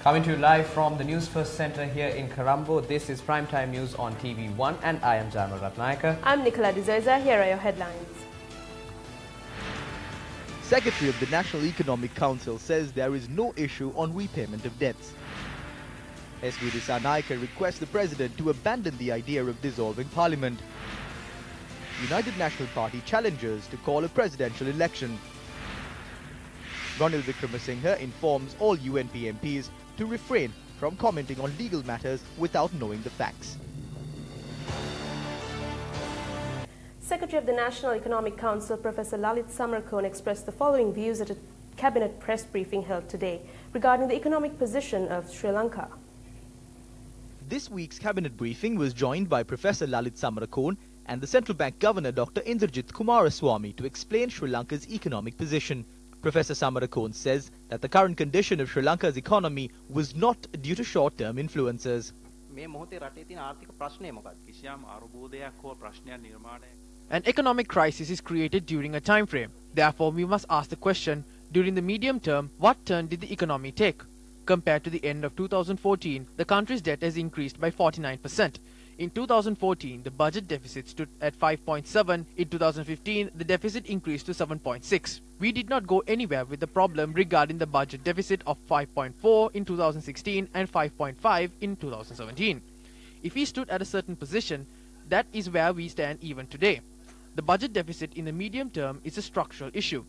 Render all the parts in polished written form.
Coming to you live from the Newsfirst Centre here in Colombo, this is Primetime News on TV1 and I am Jamal Ratnayaka. I'm Nicola D'Souza. Here are your headlines. Secretary of the National Economic Council says there is no issue on repayment of debts. SVD Naika requests the President to abandon the idea of dissolving Parliament. United National Party challenges to call a presidential election. Ranil Wickremesinghe informs all UNP MPs to refrain from commenting on legal matters without knowing the facts. Secretary of the National Economic Council, Professor Lalit Samarkone, expressed the following views at a cabinet press briefing held today regarding the economic position of Sri Lanka. This week's cabinet briefing was joined by Professor Lalit Samarkone and the Central Bank Governor Dr. Indrajit Kumaraswamy to explain Sri Lanka's economic position. Professor Samarkone says that the current condition of Sri Lanka's economy was not due to short-term influences. An economic crisis is created during a time frame. Therefore, we must ask the question, during the medium term, what turn did the economy take? Compared to the end of 2014, the country's debt has increased by 49%. In 2014, the budget deficit stood at 5.7. In 2015, the deficit increased to 7.6. We did not go anywhere with the problem regarding the budget deficit of 5.4 in 2016 and 5.5 in 2017. If we stood at a certain position, that is where we stand even today. The budget deficit in the medium term is a structural issue.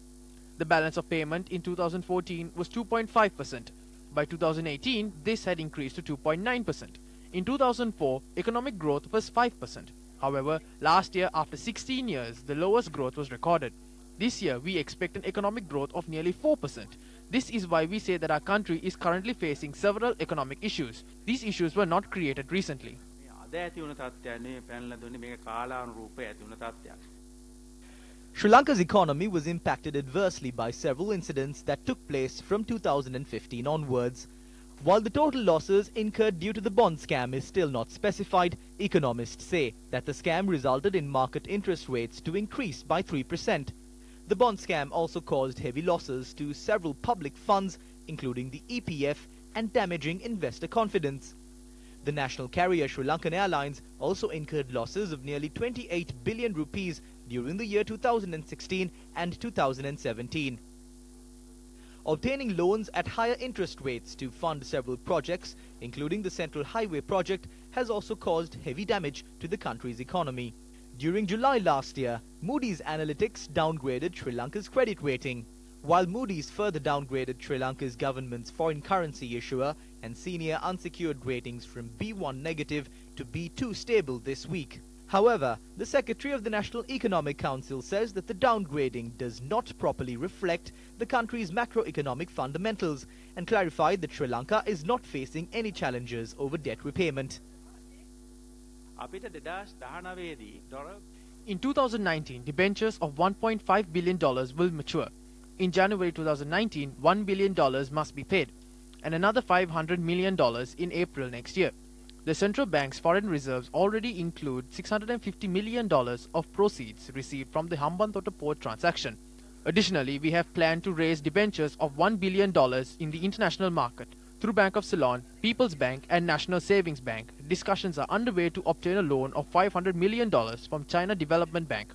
The balance of payment in 2014 was 2.5%. By 2018, this had increased to 2.9%. In 2004, economic growth was 5%. However, last year, after 16 years, the lowest growth was recorded. This year, we expect an economic growth of nearly 4%. This is why we say that our country is currently facing several economic issues. These issues were not created recently. Sri Lanka's economy was impacted adversely by several incidents that took place from 2015 onwards. While the total losses incurred due to the bond scam is still not specified, economists say that the scam resulted in market interest rates to increase by 3%. The bond scam also caused heavy losses to several public funds, including the EPF, and damaging investor confidence. The national carrier Sri Lankan Airlines also incurred losses of nearly 28 billion rupees during the year 2016 and 2017. Obtaining loans at higher interest rates to fund several projects, including the Central Highway project, has also caused heavy damage to the country's economy. During July last year, Moody's Analytics downgraded Sri Lanka's credit rating, while Moody's further downgraded Sri Lanka's government's foreign currency issuer and senior unsecured ratings from B1 negative to B2 stable this week. However, the Secretary of the National Economic Council says that the downgrading does not properly reflect the country's macroeconomic fundamentals and clarified that Sri Lanka is not facing any challenges over debt repayment. In 2019, debentures of $1.5 billion will mature. In January 2019, $1 billion must be paid, and another $500 million in April next year. The central bank's foreign reserves already include $650 million of proceeds received from the Hambantota port transaction. Additionally, we have planned to raise debentures of $1 billion in the international market through Bank of Ceylon, People's Bank and National Savings Bank. Discussions are underway to obtain a loan of $500 million from China Development Bank.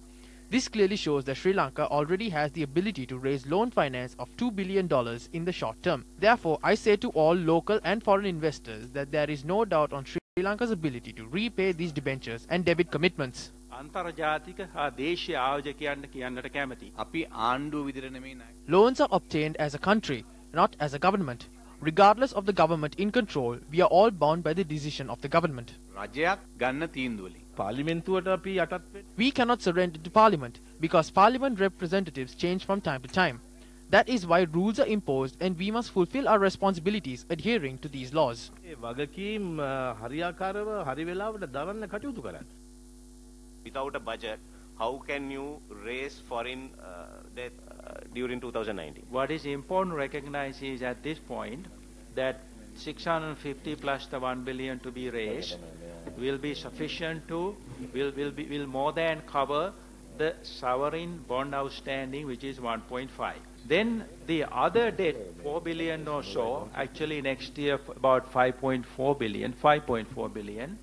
This clearly shows that Sri Lanka already has the ability to raise loan finance of $2 billion in the short term. Therefore, I say to all local and foreign investors that there is no doubt on Sri Lanka's ability to repay these debentures and debit commitments. Loans are obtained as a country, not as a government. Regardless of the government in control, we are all bound by the decision of the government. We cannot surrender to Parliament because Parliament representatives change from time to time. That is why rules are imposed and we must fulfill our responsibilities adhering to these laws. Without a budget, how can you raise foreign debt during 2019? What is important to recognize is at this point that 650 plus the 1 billion to be raised will be sufficient to, will more than cover the sovereign bond outstanding, which is 1.5. Then the other debt, 4 billion or so, actually next year about 5.4 billion.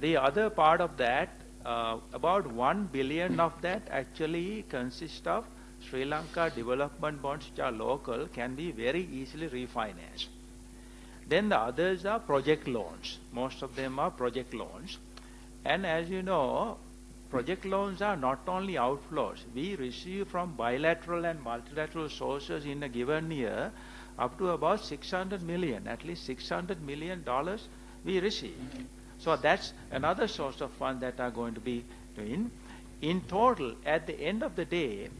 The other part of that, about 1 billion of that actually consists of Sri Lanka development bonds which are local, can be very easily refinanced. Then the others are project loans. Most of them are project loans. And as you know, project loans are not only outflows. We receive from bilateral and multilateral sources in a given year up to about 600 million, at least $600 million we receive. So that's another source of funds that are going to be doing. In total, at the end of the day,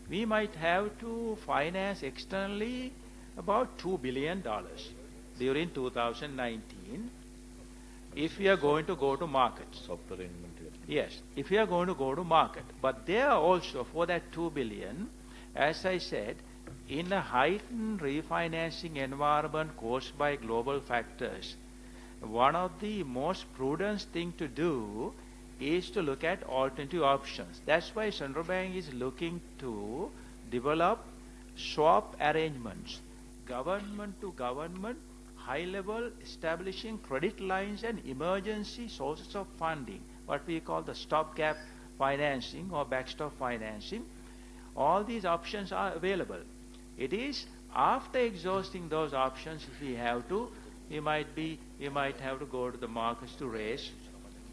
we might have to finance externally about $2 billion during 2019 if we are going to go to market. Yes, if we are going to go to market. But there also, for that 2 billion, as I said, in a heightened refinancing environment caused by global factors, one of the most prudent thing to do is to look at alternative options. That's why Central Bank is looking to develop swap arrangements, government to government, high level, establishing credit lines and emergency sources of funding, what we call the stopgap financing or backstop financing. All these options are available. It is after exhausting those options, if we have to, we might have to go to the markets to raise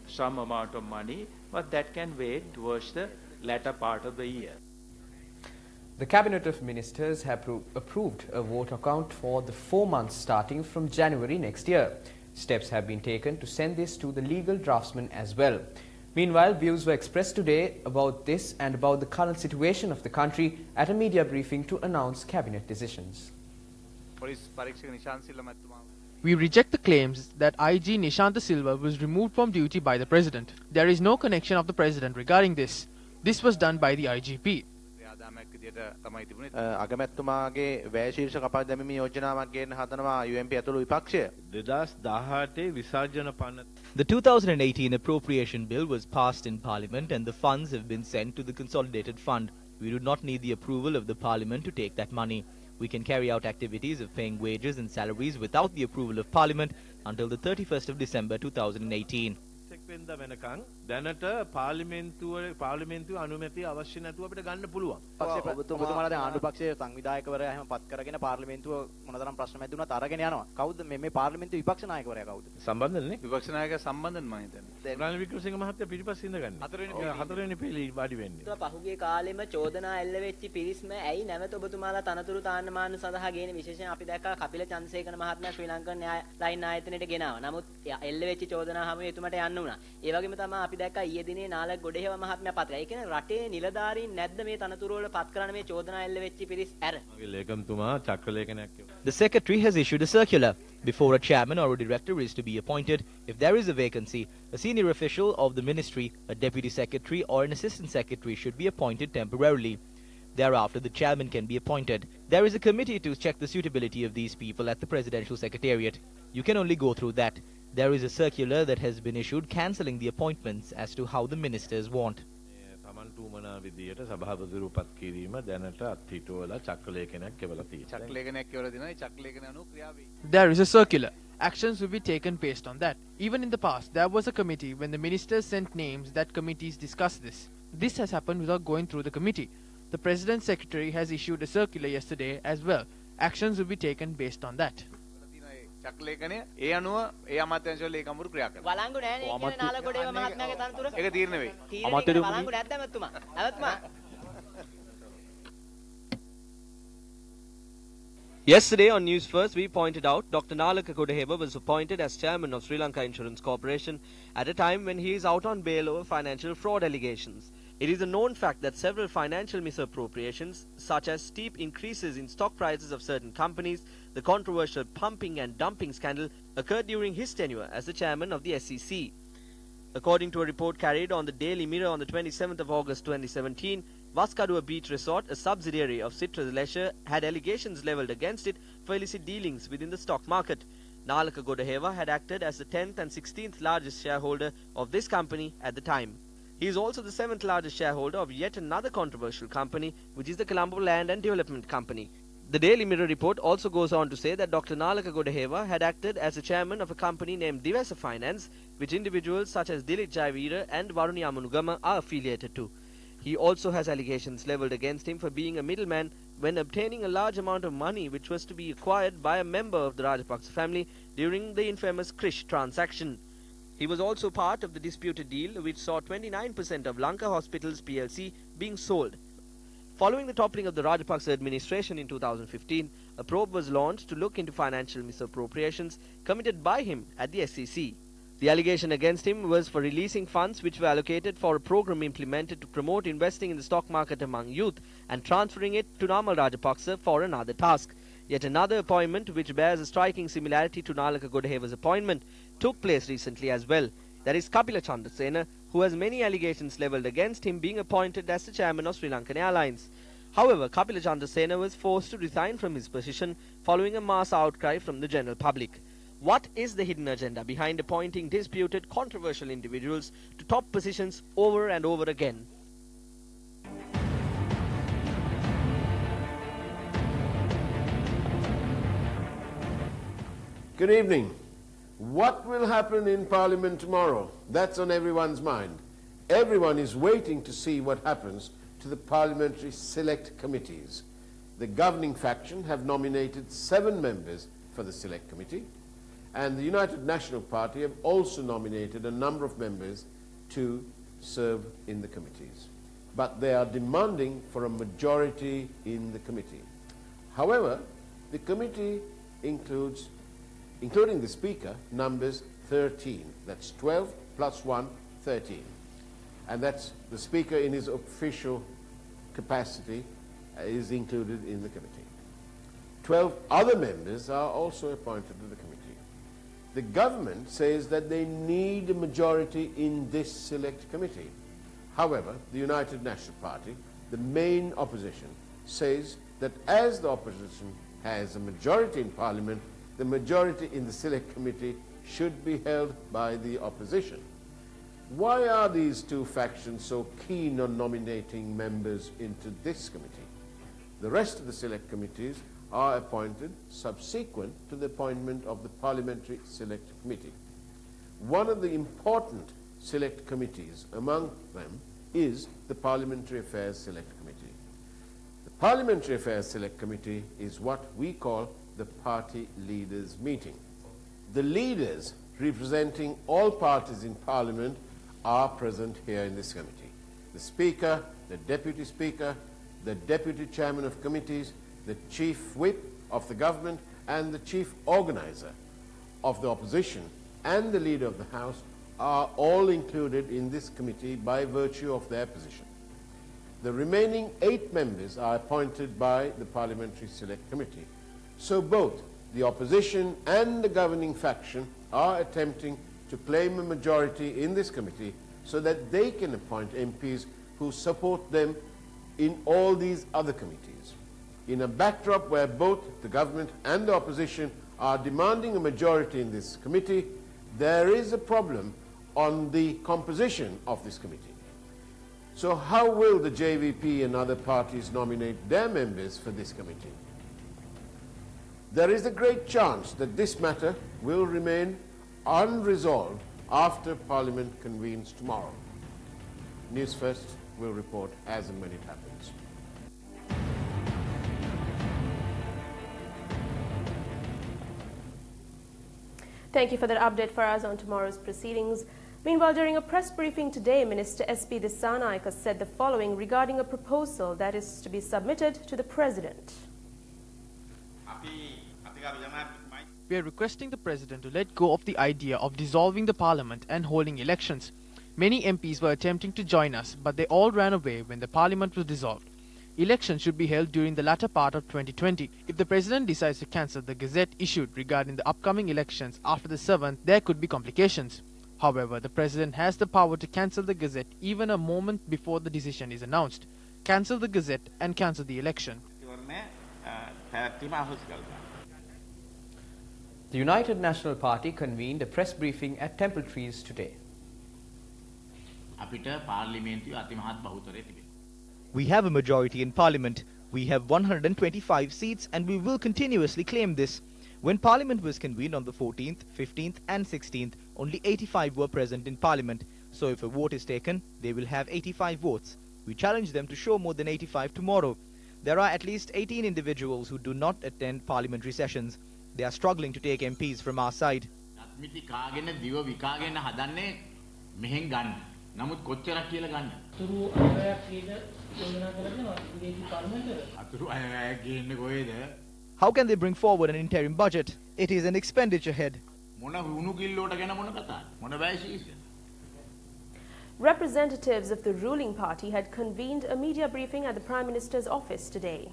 some amount of money, but that can wait towards the latter part of the year. The Cabinet of Ministers have approved a vote account for the 4 months starting from January next year. Steps have been taken to send this to the legal draftsman as well. Meanwhile, views were expressed today about this and about the current situation of the country at a media briefing to announce cabinet decisions. We reject the claims that IG Nishanta Silva was removed from duty by the President. There is no connection of the President regarding this. This was done by the IGP. අගමැතිතුමාගේ වැය ශීර්ෂ කපා දැමීමේ යෝජනාවක් ගෙන්න හදනවා UMP ඇතුළු විපක්ෂය 2018 විසර්ජන පනත. The 2018 appropriation bill was passed in Parliament and the funds have been sent to the Consolidated Fund. We do not need the approval of the Parliament to take that money. We can carry out activities of paying wages and salaries without the approval of Parliament until the 31st of December 2018. වෙනද වෙනකන් දැනට පාර්ලිමේන්තුව අනුමැතිය අවශ්‍ය නැතුව අපිට ගන්න පුළුවන්. ඔබතුමාලා දැන් ආණ්ඩු පක්ෂයේ සංවිධායකවරයා එහෙම පත් කරගෙන පාර්ලිමේන්තුව මොනතරම් ප්‍රශ්න මැද වුණත් අරගෙන යනවා. කවුද මේ පාර්ලිමේන්තුවේ විපක්ෂ නායකවරයා කවුද? සම්බන්ධනේ. විපක්ෂ නායකයා සම්බන්ධන් මම හිතන්නේ. රනිල් වික්‍රමසිංහ මහත්තයා පිටිපස්සේ ඉඳගන්නේ. හතරවෙනි පෙළේ වාඩි වෙන්නේ. පහුගිය කාලෙම චෝදනා එල්ල වෙච්ච පිරිස්ම ඇයි නැවත ඔබතුමාලා තනතුරු තාන්න මාන්න සඳහා ගේන විශේෂයෙන් අපි දැක්කා කපිල චන්ද්‍රසේකර මහත්මයා ශ්‍රී ලංකන් න්‍යාය ලයින් ආයතනයට ගෙනාවා. නමුත් එල්ල වෙච්ච චෝදනා හැම එතුමට යන්න උනා. ඒ වගේම තමයි අපි දැක්කා ඊයේ දිනේ නාලක ගොඩේව මහත්මයා පත් කරා. ඒ කියන්නේ රටේ නිලධාරීන් නැද්ද මේ තනතුරු වල පත් කරන මේ චෝදනා එල්ල වෙච්ච පිරිස් ඇර? මගේ ලේකම්තුමා චක්‍රලේඛනයක් කියවුවා. The Secretary has issued a circular. Before a chairman or a director is to be appointed, if there is a vacancy, a senior official of the ministry, a deputy secretary or an assistant secretary should be appointed temporarily. Thereafter, the chairman can be appointed. There is a committee to check the suitability of these people at the Presidential Secretariat. You can only go through that. There is a circular that has been issued cancelling the appointments as to how the ministers want. තමන්තුමනා විදියට සභාපතිවරු පත් කිරීම දැනට අත්හිටුවලා චක්‍රලේඛනයක් කියවලා තියෙනවා. චක්‍රලේඛනයක් කියවලා දිනවා. ඒ චක්‍රලේඛන අනුව ක්‍රියාවේ. There is a circular. Actions will be taken based on that. Even in the past, there was a committee when the ministers sent names that committees discussed this. This has happened without going through the committee. The President's Secretary has issued a circular yesterday as well. Actions will be taken based on that. චක්‍රලේඛනය ඒ අනුව ඒ අමාත්‍යාංශවල ලේකම්වරු ක්‍රියා කරනවා. වළංගු නැහැ නේ කියන්නේ නාලකොඩේව මහත්මයාගේ තනතුර. ඒක තීරණය වෙයි. අමාත්‍යවරු වළංගු නැද්ද මැතිතුමා? අවත්මා. Yesterday on News First, we pointed out Dr. Nalaka Kodaheba was appointed as chairman of Sri Lanka Insurance Corporation at a time when he is out on bail over financial fraud allegations. It is a known fact that several financial misappropriations, such as steep increases in stock prices of certain companies, the controversial pumping and dumping scandal, occurred during his tenure as the chairman of the SEC. According to a report carried on the Daily Mirror on the 27th of August 2017, Vaskadua Beach Resort, a subsidiary of Citrus Leisure, had allegations levelled against it for illicit dealings within the stock market. Nalaka Kodaheva had acted as the 10th and 16th largest shareholder of this company at the time. He is also the 7th largest shareholder of yet another controversial company, which is the Colombo Land and Development Company. The Daily Mirror report also goes on to say that Dr. Nalaka Godaheva had acted as the chairman of a company named Divasa Finance, which individuals such as Dilit Jayavira and Varuni Amanugama are affiliated to. He also has allegations levelled against him for being a middleman when obtaining a large amount of money which was to be acquired by a member of the Rajapaksa family during the infamous Krish transaction. He was also part of the disputed deal which saw 29% of Lanka Hospitals PLC being sold. Following the toppling of the Rajapaksa administration in 2015, a probe was launched to look into financial misappropriations committed by him at the SEC. The allegation against him was for releasing funds which were allocated for a program implemented to promote investing in the stock market among youth and transferring it to Namal Rajapaksa for another task. Yet another appointment which bears a striking similarity to Nalaka Godaheva's appointment took place recently as well. That is Kapila Chandrasena, who has many allegations levelled against him being appointed as the chairman of Sri Lankan Airlines. However, Kapila Chandrasena was forced to resign from his position following a mass outcry from the general public. What is the hidden agenda behind appointing disputed, controversial individuals to top positions over and over again? Good evening. What will happen in Parliament tomorrow? That's on everyone's mind. Everyone is waiting to see what happens to the parliamentary select committees. The governing faction have nominated 7 members for the select committee, and the United National Party have also nominated a number of members to serve in the committees. But they are demanding for a majority in the committee. However, the committee includes, including the Speaker, numbers 13. That's 12 plus 1, 13. And that's the Speaker in his official capacity is included in the committee. 12 other members are also appointed to the committee. The government says that they need a majority in this select committee. However, the United National Party, the main opposition, says that as the opposition has a majority in Parliament, the majority in the select committee should be held by the opposition. Why are these two factions so keen on nominating members into this committee? The rest of the select committees are appointed subsequent to the appointment of the Parliamentary Select Committee. One of the important select committees among them is the Parliamentary Affairs Select Committee. The Parliamentary Affairs Select Committee is what we call the party leaders' meeting. The leaders representing all parties in Parliament are present here in this committee. The Speaker, the Deputy Speaker, the Deputy Chairman of Committees, the Chief Whip of the government, and the Chief Organizer of the opposition, and the Leader of the House are all included in this committee by virtue of their position. The remaining 8 members are appointed by the Parliamentary Select Committee. So both the opposition and the governing faction are attempting to claim a majority in this committee so that they can appoint MPs who support them in all these other committees. In a backdrop where both the government and the opposition are demanding a majority in this committee, there is a problem on the composition of this committee. So how will the JVP and other parties nominate their members for this committee? There is a great chance that this matter will remain unresolved after Parliament convenes tomorrow. Newsfirst will report as and when it happens. Thank you for that update for us on tomorrow's proceedings. Meanwhile, during a press briefing today, Minister S.P. Dissanayake said the following regarding a proposal that is to be submitted to the President. We are requesting the President to let go of the idea of dissolving the Parliament and holding elections. Many MPs were attempting to join us, but they all ran away when the Parliament was dissolved. Elections should be held during the latter part of 2020. If the President decides to cancel the Gazette issued regarding the upcoming elections after the 7th, there could be complications. However, the President has the power to cancel the Gazette even a moment before the decision is announced. Cancel the Gazette and cancel the election. The United National Party convened a press briefing at Temple Trees today. අපිට පාර්ලිමේන්තුවේ අතිමහත් බහුතරය තිබෙනවා. We have a majority in Parliament. We have 125 seats and we will continuously claim this. When Parliament was convened on the 14th, 15th and 16th, only 85 were present in Parliament. So if a vote is taken, they will have 85 votes. We challenge them to show more than 85 tomorrow. There are at least 18 individuals who do not attend parliamentary sessions. They are struggling to take MPs from our side. අත්මිටි කාගෙන දිව විකාගෙන හදන්නේ මෙහෙන් ගන්න. නමුත් කොච්චරක් කියලා ගන්න. අතුරු අයවැයක් කීයද යෝජනා කරන්නේ විදේශී පාර්ලිමේන්තුවල? අතුරු අයවැයක් ගේන්නේ කොහෙද? How can they bring forward an interim budget? It is an expenditure head. මොන වුණු කිල්ලෝට ගැන මොන කතාවද? මොන වැයසීද? Representatives of the ruling party had convened a media briefing at the Prime Minister's office today.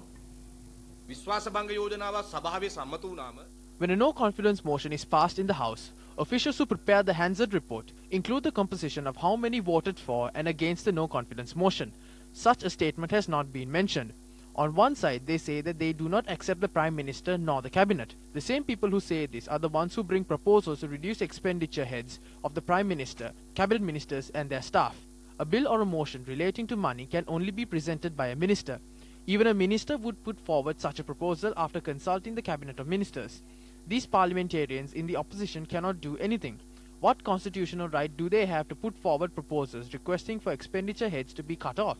When a no-confidence motion is passed in the House, officials who prepare the Hansard report include the composition of how many voted for and against the no-confidence motion. Such a statement has not been mentioned. On one side, they say that they do not accept the Prime Minister nor the Cabinet. The same people who say this are the ones who bring proposals to reduce expenditure heads of the Prime Minister, Cabinet Ministers and their staff. A bill or a motion relating to money can only be presented by a minister. Even a minister would put forward such a proposal after consulting the Cabinet of Ministers. These parliamentarians in the opposition cannot do anything. What constitutional right do they have to put forward proposals requesting for expenditure heads to be cut off?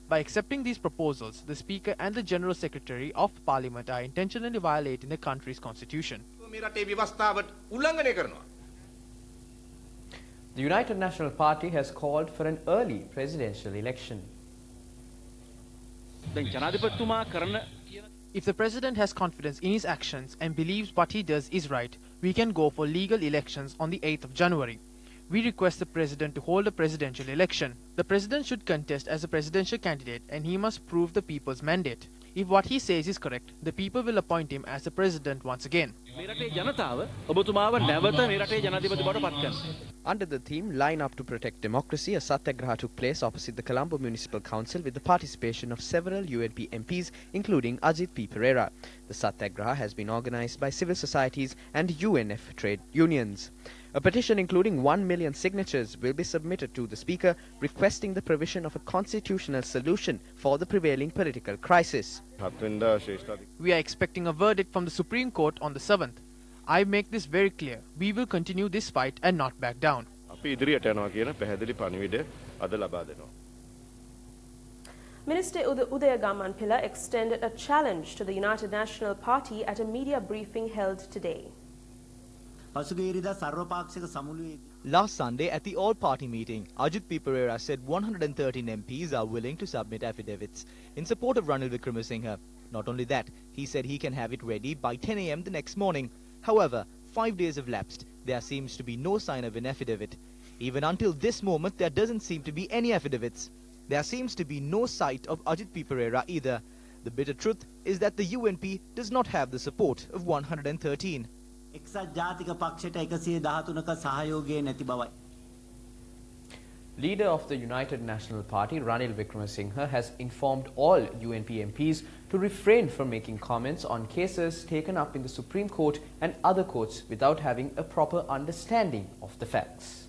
By accepting these proposals, the Speaker and the General Secretary of Parliament are intentionally violating the country's constitution. The United National Party has called for an early presidential election. If the President has confidence in his actions and believes what he does is right, we can go for legal elections on the 8th of January. We request the President to hold a presidential election. The President should contest as a presidential candidate and he must prove the people's mandate. If what he says is correct, the people will appoint him as the President once again. Under the theme Line Up to Protect Democracy, a satyagraha took place opposite the Colombo Municipal Council with the participation of several UNP MPs, including Ajit P. Pereira. The satyagraha has been organized by civil societies and UNF trade unions. A petition including 1 million signatures will be submitted to the Speaker requesting the provision of a constitutional solution for the prevailing political crisis. We are expecting a verdict from the Supreme Court on the 7th. I make this very clear. We will continue this fight and not back down. Minister Udaya Gamanpilla extended a challenge to the United National Party at a media briefing held today. Last Sunday at the all-party meeting, Ajit P. Pereira said 113 MPs are willing to submit affidavits in support of Ranil Wickremesinghe. Not only that, he said he can have it ready by 10 a.m. the next morning. However, 5 days have lapsed. There seems to be no sign of an affidavit. Even until this moment, there doesn't seem to be any affidavits. There seems to be no sight of Ajit P. Pereira either. The bitter truth is that the UNP does not have the support of 113. Leader of the United National Party, Ranil Wickremesinghe, has informed all UNP MPs to refrain from making comments on cases taken up in the Supreme Court and other courts without having a proper understanding of the facts.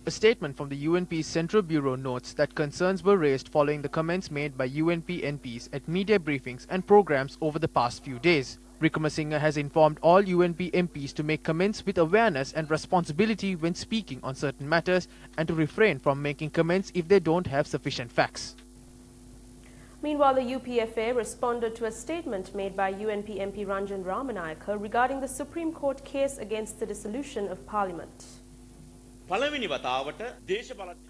A statement from the UNP's Central Bureau notes that concerns were raised following the comments made by UNP MPs at media briefings and programs over the past few days. Wickremesinghe has informed all UNP MPs to make comments with awareness and responsibility when speaking on certain matters and to refrain from making comments if they don't have sufficient facts. Meanwhile, the UPFA responded to a statement made by UNP MP Ranjan Ramanayake regarding the Supreme Court case against the dissolution of Parliament.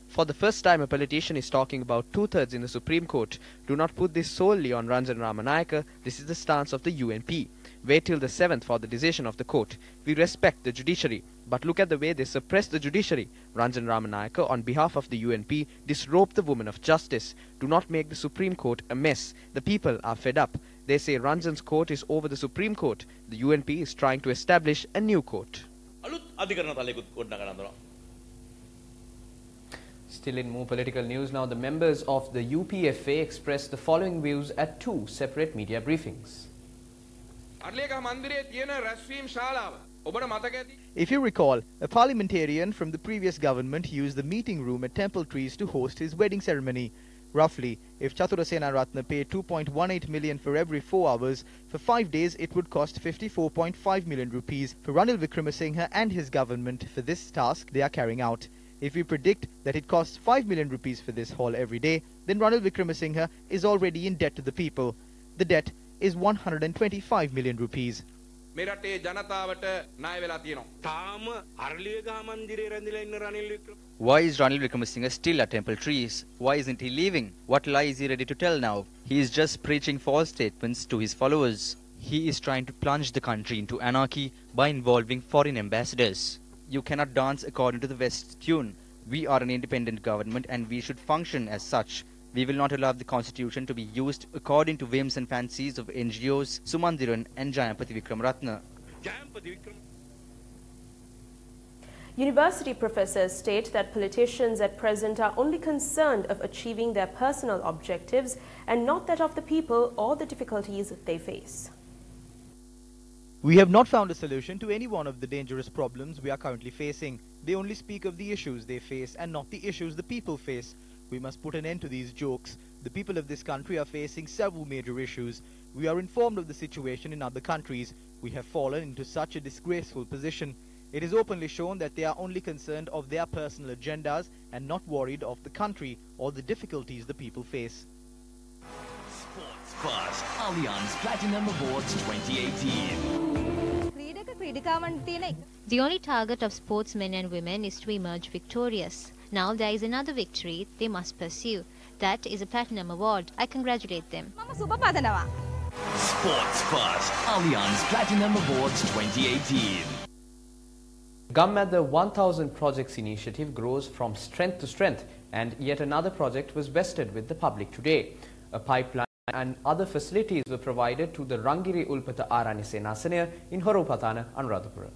For the first time, a politician is talking about two-thirds in the Supreme Court. Do not put this solely on Ranjan Ramanayake. This is the stance of the UNP. Wait till the 7th for the decision of the court. We respect the judiciary, but look at the way they suppress the judiciary. Ranjan Ramanayake, on behalf of the UNP, disrobe the woman of justice. Do not make the Supreme Court a mess. The people are fed up. They say Ranjan's court is over the Supreme Court. The UNP is trying to establish a new court. Still in more political news now, the members of the UPFA expressed the following views at two separate media briefings. If you recall, a parliamentarian from the previous government used the meeting room at Temple Trees to host his wedding ceremony. Roughly, if Chaturasena Ratna paid 2.18 million for every 4 hours, for 5 days it would cost 54.5 million rupees for Ranil Wickremesinghe and his government for this task they are carrying out. If we predict that it costs 5 million rupees for this haul every day, then Ranil Wickremesinghe is already in debt to the people. The debt is 125 million rupees. Why is Ranil Wickremesinghe still at Temple Trees? Why isn't he leaving? What lie is he ready to tell now? He is just preaching false statements to his followers. He is trying to plunge the country into anarchy by involving foreign ambassadors. You cannot dance according to the West tune. We are an independent government and we should function as such. We will not allow the constitution to be used according to whims and fancies of NGOs, Sumandiran and Jayampati Wickramaratne. University professors state that politicians at present are only concerned of achieving their personal objectives and not that of the people or the difficulties they face. We have not found a solution to any one of the dangerous problems we are currently facing. They only speak of the issues they face and not the issues the people face. We must put an end to these jokes. The people of this country are facing several major issues. We are informed of the situation in other countries. We have fallen into such a disgraceful position. It is openly shown that they are only concerned of their personal agendas and not worried of the country or the difficulties the people face. Sports First Allianz Platinum Awards 2018. The only target of sportsmen and women is to emerge victorious. Now there is another victory they must pursue. That is a Platinum Award. I congratulate them. Sports First Allianz Platinum Awards 2018. Gammadda 1000 Projects initiative grows from strength to strength, and yet another project was vested with the public today. A pipeline and other facilities were provided to the Rangiri Ulpata Aranya Senasanaya in Horupatana, Anuradhapura.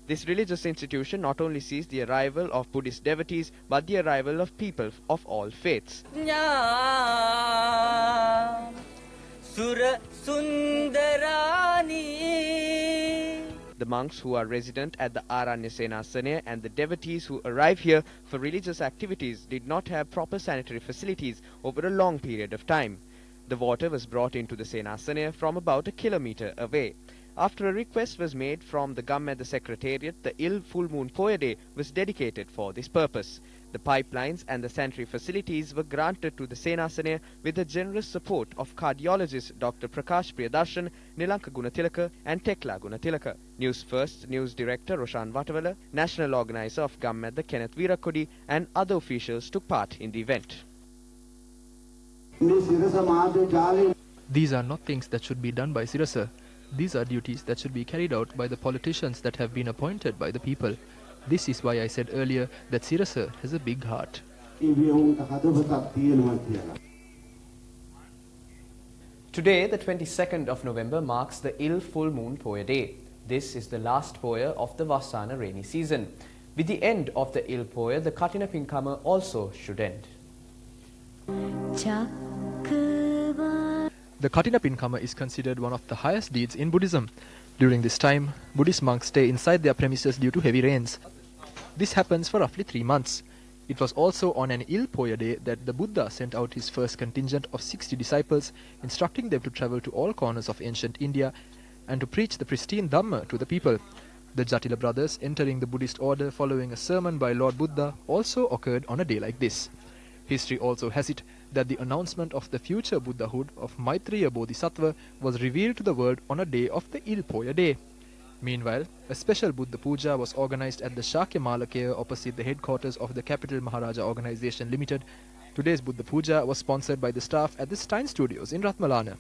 This religious institution not only sees the arrival of Buddhist devotees, but the arrival of people of all faiths. The monks who are resident at the Aranya Senasanaya and the devotees who arrive here for religious activities did not have proper sanitary facilities over a long period of time. The water was brought into the Senasanaya from about a kilometer away. After a request was made from the Gammadda Secretariat, the ill full moon Poya Day was dedicated for this purpose. The pipelines and the sanitary facilities were granted to the Senasanaya with the generous support of cardiologist Dr. Prakash Priyadarshan, Nilanka Gunatilaka and Tekla Gunatilaka. News First News Director Roshan Watawala, National Organizer of Gammadda Kenneth Veerakodi and other officials took part in the event. These are not things that should be done by Sirasa. These are duties that should be carried out by the politicians that have been appointed by the people. This is why I said earlier that Sirasa has a big heart. Today, the 22nd of November, marks the ill full moon Poya Day. This is the last Poya of the Vasana rainy season. With the end of the ill Poya, the Katina Pinkama also should end. The Katina Pinkama is considered one of the highest deeds in Buddhism. During this time, Buddhist monks stay inside their premises due to heavy rains. This happens for roughly 3 months. It was also on an ill Poya Day that the Buddha sent out his first contingent of 60 disciples, instructing them to travel to all corners of ancient India and to preach the pristine Dhamma to the people. The Jatila brothers entering the Buddhist order following a sermon by Lord Buddha also occurred on a day like this. History also has it that the announcement of the future Buddhahood of Maitreya Bodhisattva was revealed to the world on a day of the ill Poya Day. Meanwhile, a special Buddha Puja was organized at the Shakya Malakaya opposite the headquarters of the Capital Maharaja Organization Limited. Today's Buddha Puja was sponsored by the staff at the Stein Studios in Ratmalana.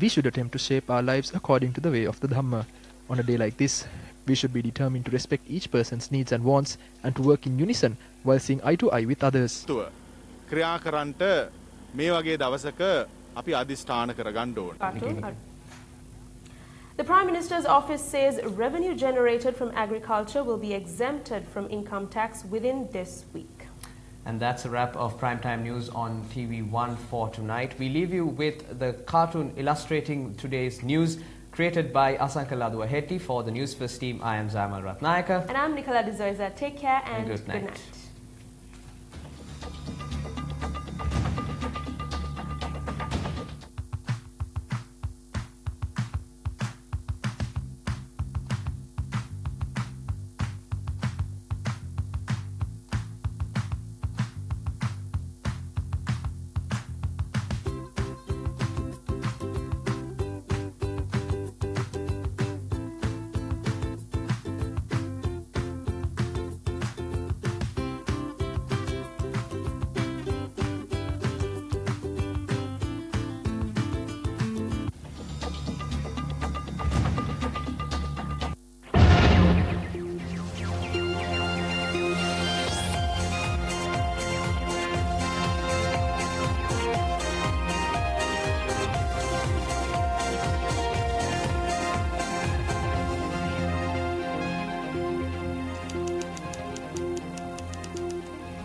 We should attempt to shape our lives according to the way of the Dhamma. On a day like this, we should be determined to respect each person's needs and wants and to work in unison while seeing eye to eye with others. The Prime Minister's office says revenue generated from agriculture will be exempted from income tax within this week. And that's a wrap of Primetime News on TV1 for tonight. We leave you with the cartoon illustrating today's news, created by Asanka Ladua Hetty for the Newsfirst team. I am Zamal Ratnayaka. And I'm Nicola De Zoiza. Take care and good night. Good night.